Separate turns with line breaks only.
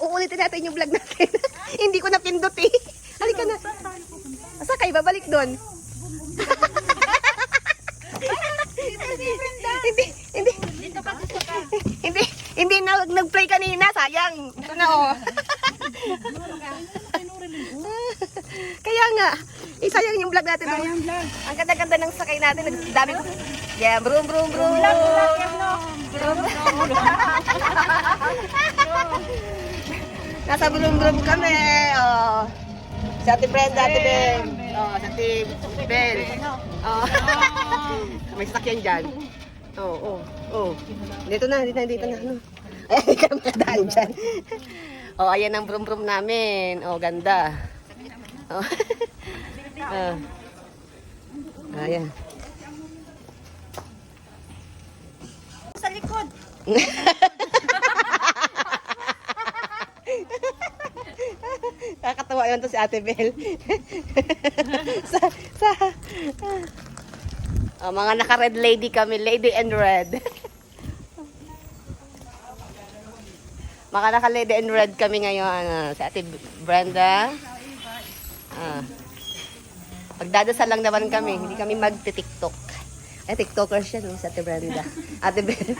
uulitin natin yung vlog natin. Hindi ko napindot eh. Halika na. Sakay, babalik doon. Hindi, hindi na nag-play kanina, sayang. Ito na oh. Kaya nga, sayang yung vlog natin.
Sayang vlog.
Ang ganda-ganda ng sakay natin, dami ko. Yeah, brum brum brum. Nasa brum brum kami. Oh. Si Ate Brenda, Ate Bel. Oh, si Ate Bel. Oh. May sakyan dyan. Oh. Dito na. Ano? Ay, hindi ka makadaan dyan. Oh, ayan ang brum-brum namin. Oh, ganda. Oh. Ayan.
Sa likod.
Kakatawa yun to si Ate Bel. Mga naka-red lady kami. Lady and red. Mga naka-lady and red kami ngayon. Si Ate Brenda. Magdadasal lang naman kami. Hindi kami magti-tiktok. TikTokers siya, no? Si Ate Brenda. Ate Bel.